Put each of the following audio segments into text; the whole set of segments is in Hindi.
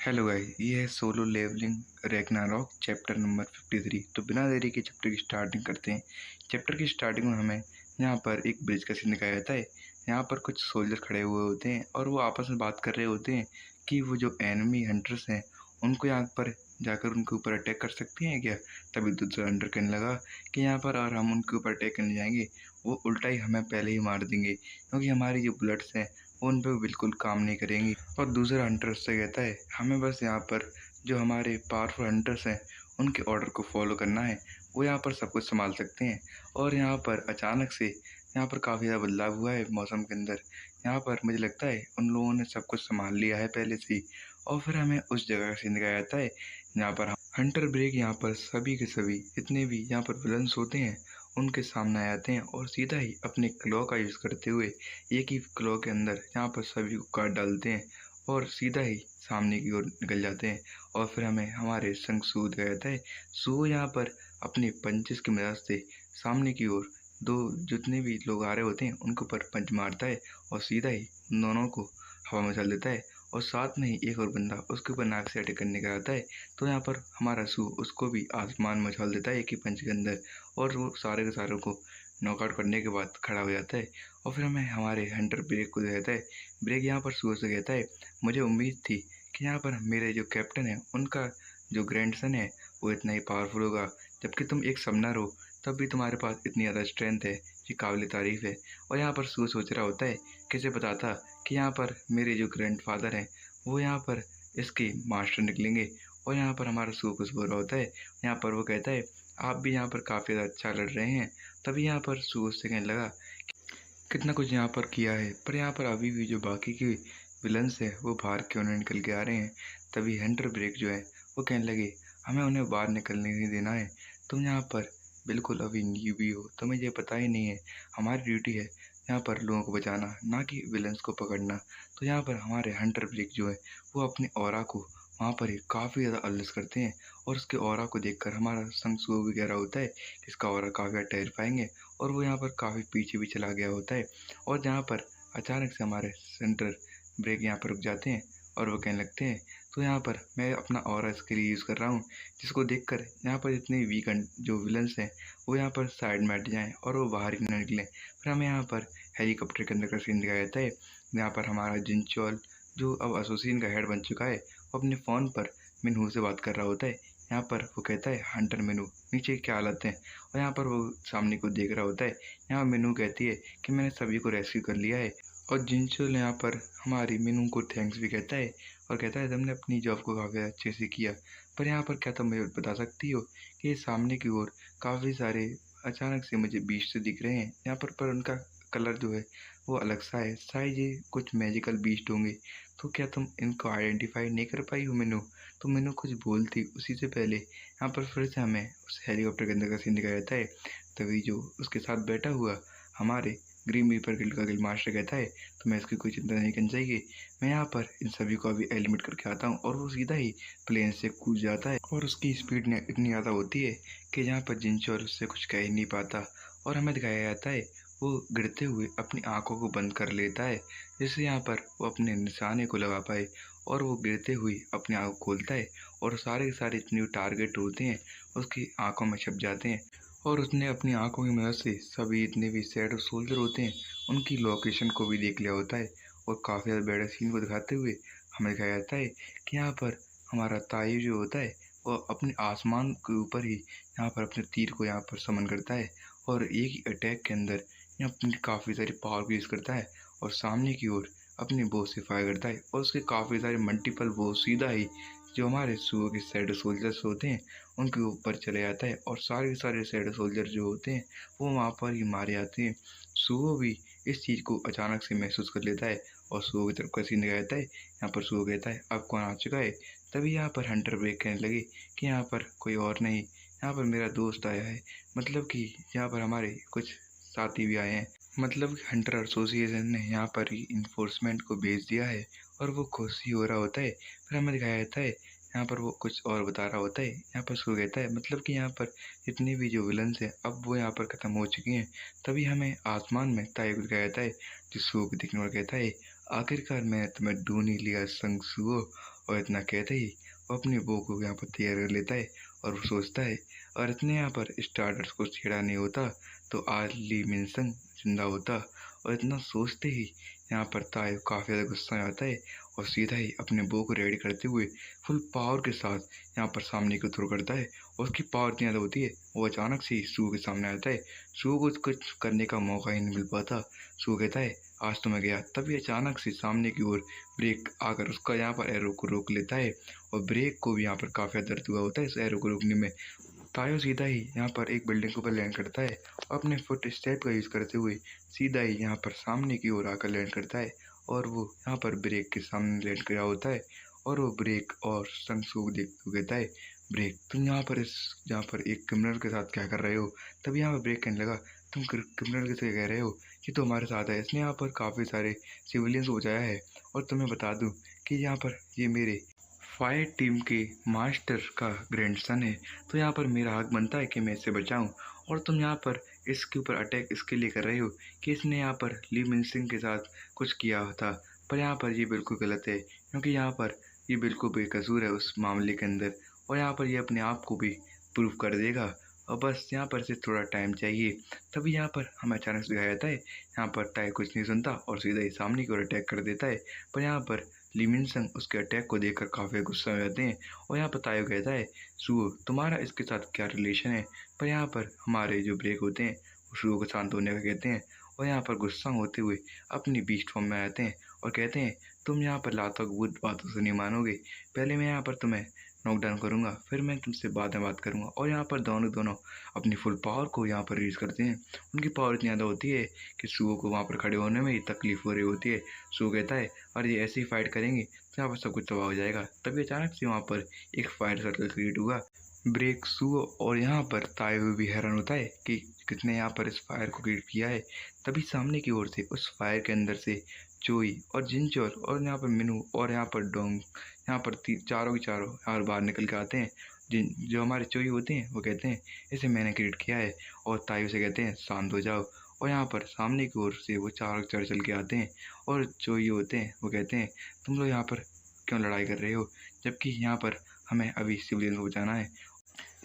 हेलो गाइस, ये है Solo Leveling Ragnarok chapter number 53। तो बिना देरी के चैप्टर की स्टार्टिंग करते हैं। चैप्टर की स्टार्टिंग में हमें यहाँ पर एक ब्रिज का सीन दिखाया जाता है। यहाँ पर कुछ सोल्जर खड़े हुए होते हैं और वो आपस में बात कर रहे होते हैं कि वो जो एनिमी हंटर्स हैं उनको यहाँ पर जाकर उनके ऊपर अटैक कर सकती हैं क्या। तभी दूसरा हंटर कहने लगा कि यहाँ पर और हम उनके ऊपर अटैक करने जाएंगे वो उल्टा ही हमें पहले ही मार देंगे, क्योंकि हमारी जो बुलेट्स हैं वो उन पर बिल्कुल काम नहीं करेंगी। और दूसरा हंटर उससे कहता है हमें बस यहाँ पर जो हमारे पावरफुल हंटर्स हैं उनके ऑर्डर को फॉलो करना है, वो यहाँ पर सब कुछ संभाल सकते हैं। और यहाँ पर अचानक से यहाँ पर काफ़ी ज़्यादा बदलाव हुआ है मौसम के अंदर। यहाँ पर मुझे लगता है उन लोगों ने सब कुछ संभाल लिया है पहले से ही। और फिर हमें उस जगह का सीन दिखाया जाता है जहाँ पर हंटर ब्रेक यहाँ पर सभी के सभी जितने भी यहाँ पर विलन्स होते हैं उनके सामने आ जाते हैं और सीधा ही अपने क्लॉ का यूज़ करते हुए एक ही क्लॉ के अंदर यहाँ पर सभी को काट डालते हैं और सीधा ही सामने की ओर निकल जाते हैं। और फिर हमें हमारे संग सू दिखाया जाता है। सू यहाँ पर अपने पंचेस की मदद से सामने की ओर दो जितने भी लोग आ रहे होते हैं उनके ऊपर पंच मारता है और सीधा ही उन दोनों को हवा में चल देता है। और साथ में ही एक और बंदा उसके ऊपर नाक से अटैक करने का आता है, तो यहाँ पर हमारा सू उसको भी आसमान में उछाल देता है एक ही पंच के अंदर। और वो सारे के सारों को नॉकआउट करने के बाद खड़ा हो जाता है। और फिर हमें हमारे हंटर ब्रेक को देता है। ब्रेक यहाँ पर सू से कहता है मुझे उम्मीद थी कि यहाँ पर मेरे जो कैप्टन है उनका जो ग्रैंडसन है वो इतना ही पावरफुल होगा, जबकि तुम एक समनर हो तब भी तुम्हारे पास इतनी ज़्यादा स्ट्रेंथ है, ये काबिल तारीफ़ है। और यहाँ पर सू सोच रहा होता है कैसे पता था कि यहाँ पर मेरे जो ग्रैंडफादर हैं वो यहाँ पर इसके मास्टर निकलेंगे। और यहाँ पर हमारा सू कुछ बोल रहा होता है। यहाँ पर वो कहता है आप भी यहाँ पर काफ़ी ज़्यादा अच्छा लड़ रहे हैं। तभी यहाँ पर सू उससे कहने लगा कितना कुछ यहाँ पर किया है, पर यहाँ पर अभी भी जो बाकी के विलन्स है वो बाहर क्यों नहीं निकल के आ रहे हैं। तभी हंटर ब्रेक जो है वो कहने लगे हमें उन्हें बाहर निकलने नहीं देना है। तुम यहाँ पर बिल्कुल अभी न्यूबी हो, तुम्हें ये पता ही नहीं है। हमारी ड्यूटी है यहाँ पर लोगों को बचाना, ना कि विलन्स को पकड़ना। तो यहाँ पर हमारे हंटर ब्रेक जो है वो अपने ऑरा को वहाँ पर ही काफ़ी ज़्यादा अलिस करते हैं। और उसके ऑरा को देखकर हमारा संग सू भी कह रहा होता है कि इसका ऑरा काफ़ी ज़्यादा टेरिफाइंग है। और वो यहाँ पर काफ़ी पीछे भी चला गया होता है। और जहाँ पर अचानक से हमारे सेंटर ब्रेक यहाँ पर रुक जाते हैं और वो कहने लगते हैं तो यहाँ पर मैं अपना ऑरा इसके लिए यूज़ कर रहा हूँ, जिसको देखकर यहाँ पर जितने वीक जो विलन्स हैं वो यहाँ पर साइड में हट जाएँ और वो बाहर ही ना निकलें। फिर हमें यहाँ पर हेलीकॉप्टर के अंदर का सीन दिखाया जाता है जहाँ पर हमारा जिनचोल जो अब एसोसिएशन का हेड बन चुका है वो अपने फ़ोन पर मिनहू से बात कर रहा होता है। यहाँ पर वो कहता है हंटर मिनू नीचे क्या हालत है। और यहाँ पर वो सामने को देख रहा होता है। यहाँ मिनू कहती है कि मैंने सभी को रेस्क्यू कर लिया है। और जिनचोल यहाँ पर हमारी मिनू को थैंक्स भी कहता है और कहता है तुमने अपनी जॉब को काफ़ी अच्छे से किया। पर यहाँ पर क्या तुम मुझे बता सकती हो कि सामने की ओर काफ़ी सारे अचानक से मुझे बीस्ट दिख रहे हैं यहाँ पर उनका कलर जो है वो अलग सा है, शायद ये कुछ मैजिकल बीस्ट होंगे। तो क्या तुम इनको आइडेंटिफाई नहीं कर पाई हो मिनू। तो मिनू कुछ बोलती उसी से पहले यहाँ पर फिर से हमें उस हेलीकॉप्टर के अंदर का सीन दिखाया जाता है। तभी जो उसके साथ बैठा हुआ हमारे ग्रीन रीपर गिल्ड का गिल्ड मास्टर कहता है तो मैं इसकी कोई चिंता नहीं करनी चाहिए, मैं यहाँ पर इन सभी को अभी एलिमिनेट करके आता हूँ। और वो सीधा ही प्लेन से कूद जाता है और उसकी स्पीड ने इतनी ज़्यादा होती है कि यहाँ पर जिनचोल उससे कुछ कह ही नहीं पाता। और हमें दिखाया जाता है वो गिरते हुए अपनी आंखों को बंद कर लेता है जिससे यहाँ पर वो अपने निशाने को लगा पाए। और वो गिरते हुए अपनी आँख खोलता है और सारे के सारे जितने टारगेट होते हैं उसकी आंखों में छप जाते हैं। और उसने अपनी आंखों की मदद से सभी जितने भी शैडो सोल्जर होते हैं उनकी लोकेशन को भी देख लिया होता है। और काफ़ी ज़्यादा बड़े सीन को दिखाते हुए हमें दिखाया जाता है कि यहाँ पर हमारा ताई जो होता है वो अपने आसमान के ऊपर ही यहाँ पर अपने तीर को यहाँ पर समन करता है और एक ही अटैक के अंदर यहाँ अपनी काफ़ी सारी पावर को यूज़ करता है और सामने की ओर अपनी बो से फायर करता है। और उसके काफ़ी सारे मल्टीपल बो सीधा ही जो हमारे सुओ के शैडो सोल्जर्स होते हैं उनके ऊपर चले जाता है और सारे के सारे शैडो सोल्जर जो होते हैं वो वहाँ पर ही मारे जाते हैं। सुओ भी इस चीज़ को अचानक से महसूस कर लेता है और सुओ की तरफ का सीन दिखाया जाता है। यहाँ पर सुओ कहता है अब कौन आ चुका है। तभी यहाँ पर हंटर ब्रेक कहने लगे कि यहाँ पर कोई और नहीं, यहाँ पर मेरा दोस्त आया है, मतलब कि यहाँ पर हमारे कुछ साथी भी आए हैं, मतलब हंटर एसोसिएशन ने यहाँ पर ही इन्फोर्समेंट को भेज दिया है। और वो खुशी हो रहा होता है। फिर हमें दिखाया जाता है यहाँ पर वो कुछ और बता रहा होता है। यहाँ पर उसको कहता है मतलब कि यहाँ पर जितने भी जो विलन्स हैं अब वो यहाँ पर ख़त्म हो चुके हैं। तभी हमें आसमान में ताई को दिखाया जाता है जो सुओ को देखने और कहता है आखिरकार मैंने तुम्हें ढूंढ ही लिया संग सुओ। और इतना कहते ही वो अपनी बो को यहाँ पर तैयार कर लेता है और वो सोचता है और इतने यहाँ पर स्टार्टर्स को छेड़ा नहीं होता तो आज ली मिनसंग जिंदा होता। और इतना सोचते ही यहाँ पर तायो काफ़ी ज़्यादा गुस्सा में आता है और सीधा ही अपने बो को रेडी करते हुए फुल पावर के साथ यहाँ पर सामने को थ्रो करता है। और उसकी पावर इतनी ज़्यादा होती है वो अचानक से ही सू के सामने आता है। सू को कुछ करने का मौका ही नहीं मिल पाता। सू कहता है आज तो मैं गया। तभी अचानक से सामने की ओर ब्रेक आकर उसका यहाँ पर एरो को रोक लेता है और ब्रेक को भी यहाँ पर काफ़ी दर्द हुआ होता है इस एरो को रोकने में। तायो सीधा ही यहाँ पर एक बिल्डिंग के ऊपर लैंड करता है और अपने फुट स्टेप का यूज़ करते हुए सीधा ही यहाँ पर सामने की ओर आकर लैंड करता है और वो यहाँ पर ब्रेक के सामने लैंड किया होता है। और वो ब्रेक और संगसू को देखते हुए कहता है ब्रेक तुम यहाँ पर एक क्रिमिनल के साथ क्या कर रहे हो। तभी यहाँ पर ब्रेक कहने लगा तुम क्रिमिनल के साथ कह रहे हो, ये तो हमारे साथ है, इसने यहाँ पर काफ़ी सारे सिविलियंस को बचाया है। और तुम्हें बता दूँ कि यहाँ पर ये मेरे फायर टीम के मास्टर का ग्रैंडसन है, तो यहाँ पर मेरा हक बनता है कि मैं इसे बचाऊं। और तुम यहाँ पर इसके ऊपर अटैक इसके लिए कर रहे हो कि इसने यहाँ पर ली मिनसिंग के साथ कुछ किया था, पर यहाँ पर ये बिल्कुल गलत है क्योंकि यहाँ पर ये बिल्कुल बेकसूर है उस मामले के अंदर और यहाँ पर ये अपने आप को भी प्रूव कर देगा और बस यहाँ पर से थोड़ा टाइम चाहिए। तभी यहाँ पर हमें अचानक से दिखाया जाता है यहाँ पर टाई कुछ नहीं सुनता और सीधा ही सामने की ओर अटैक कर देता है। पर यहाँ पर ली मिनसंग उसके अटैक को देखकर काफ़ी गुस्सा में जाते हैं और यहाँ पर तायो कहता है सुओ तुम्हारा इसके साथ क्या रिलेशन है। पर यहाँ पर हमारे जो ब्रेक होते हैं वो सुओ को शांत होने का कहते हैं और यहाँ पर गुस्सा होते हुए अपनी बीस्ट फॉर्म में आते हैं और कहते हैं तुम यहाँ पर लातों बुद्ध बातों से नहीं मानोगे, पहले मैं यहाँ पर तुम्हें नॉकडाउन करूँगा फिर मैं तुमसे बाद में बात करूँगा। और यहाँ पर दोनों अपनी फुल पावर को यहाँ पर यूज़ करते हैं। उनकी पावर इतनी ज़्यादा होती है कि सुओ को वहाँ पर खड़े होने में ही तकलीफ हो रही होती है। सुओ कहता है और ये ऐसे ही फाइट करेंगे तो यहाँ पर सब कुछ तबाह हो जाएगा। तभी अचानक से वहाँ पर एक फायर सर्कल क्रिएट हुआ ब्रेक सुओ और यहाँ पर तायो भी हैरान होता है कि कितने यहाँ पर इस फायर को क्रिएट किया है। तभी सामने की ओर से उस फायर के अंदर से चोई और जिनचोर और यहाँ पर मिनू और यहाँ पर डोंग यहाँ पर चारों के चारों यहाँ बाहर निकल के आते हैं। जो हमारे चोई होते हैं वो कहते हैं इसे मैंने क्रिएट किया है और तायो से कहते हैं शांत हो जाओ। और यहाँ पर सामने की ओर से वो चारों चार चल के आते हैं और चोई होते हैं वो कहते हैं तुम लोग यहाँ पर क्यों लड़ाई कर रहे हो जबकि यहाँ पर हमें अभी सिविलियन को बचाना है।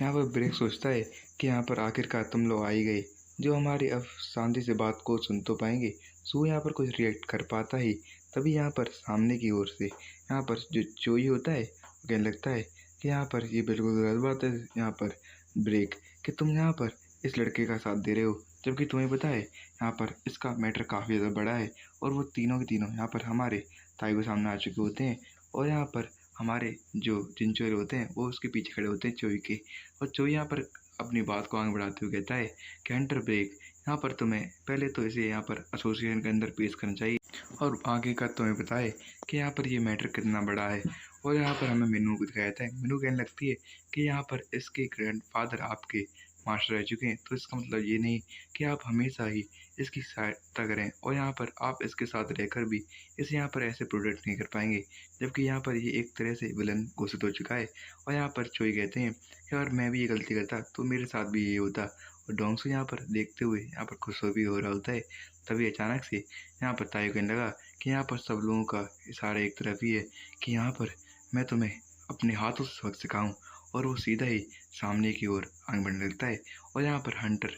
यहाँ पर ब्रेक सोचता है कि यहाँ पर आखिरकार तुम लोग आ ही गए जो हमारी अब शांति से बात को सुन तो पाएंगे। सो यहाँ पर कुछ रिएक्ट कर पाता ही तभी यहाँ पर सामने की ओर से यहाँ पर जो चोई होता है वो कहने लगता है कि यहाँ पर ये बिल्कुल गलत बात है यहाँ पर ब्रेक कि तुम यहाँ पर इस लड़के का साथ दे रहे हो जबकि तुम्हें पता है यहाँ पर इसका मैटर काफ़ी ज़्यादा बड़ा है और वो तीनों के तीनों यहाँ पर हमारे ताई के सामने आ चुके होते हैं और यहाँ पर हमारे जो जिनचोर होते हैं वो उसके पीछे खड़े होते हैं चोई के। और चोई यहाँ पर अपनी बात को आगे बढ़ाते हुए कहता है कि हंटर ब्रेक यहाँ पर तुम्हें पहले तो इसे यहाँ पर एसोसिएशन के अंदर पेश करना चाहिए और आगे का तुम्हें पता है कि यहाँ पर ये मैटर कितना बड़ा है। और यहाँ पर हमें मीनू को दिखाया जाता है। मीनू कहने लगती है कि यहाँ पर इसके ग्रैंडफादर आपके मास्टर रह चुके हैं तो इसका मतलब ये नहीं कि आप हमेशा ही इसकी सहायता करें और यहाँ पर आप इसके साथ रहकर भी इसे यहाँ पर ऐसे प्रोटेक्ट नहीं कर पाएंगे जबकि यहाँ पर ये एक तरह से विलन घोषित हो चुका है। और यहाँ पर चोई कहते हैं कि अगर मैं भी ये गलती करता तो मेरे साथ भी ये होता। और डोंगसू यहाँ पर देखते हुए यहाँ पर खुश भी हो रहा होता है। तभी अचानक से यहाँ पर तायो कहने लगा कि यहाँ पर सब लोगों का इशारा एक तरफ ही है कि यहाँ पर मैं तुम्हें अपने हाथों से सबक सिखाऊं। और वो सीधा ही सामने की ओर आगे बढ़ने लगता है और यहाँ पर हंटर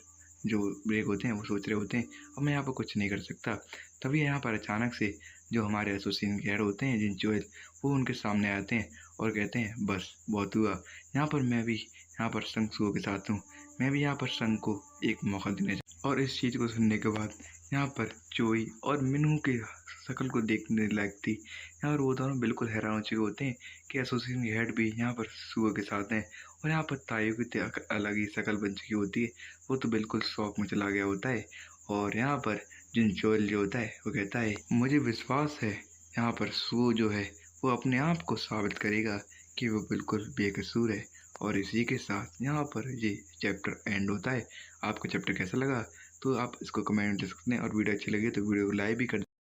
जो ब्रेक होते हैं वो सोच रहे होते हैं अब मैं यहाँ पर कुछ नहीं कर सकता। तभी यहाँ पर अचानक से जो हमारे एसोसिएशन के हेड होते हैं जिन जोएल वो उनके सामने आते हैं और कहते हैं बस बहुत हुआ, यहाँ पर मैं भी यहाँ पर संग सुओ के साथ हूँ, मैं भी यहाँ पर संग को एक मौका देने। और इस चीज़ को सुनने के बाद यहाँ पर चोई और मिनू के शक्ल को देखने लायक थी। यहाँ पर वो दोनों बिल्कुल हैरान हो चुके होते हैं कि एसोसिएशन के हेड भी यहाँ पर सुओ के साथ हैं। और यहाँ पर तायो की अलग ही शक्ल बन चुकी होती है, वो तो बिल्कुल शौक में चला गया होता है। और यहाँ पर जिन जोएल जो होता है वो कहता है मुझे विश्वास है यहाँ पर सुओ जो है वो अपने आप को साबित करेगा कि वो बिल्कुल बेकसूर है। और इसी के साथ यहाँ पर ये चैप्टर एंड होता है। आपको चैप्टर कैसा लगा तो आप इसको कमेंट में दे सकते हैं और वीडियो अच्छी लगी तो वीडियो को लाइक भी कर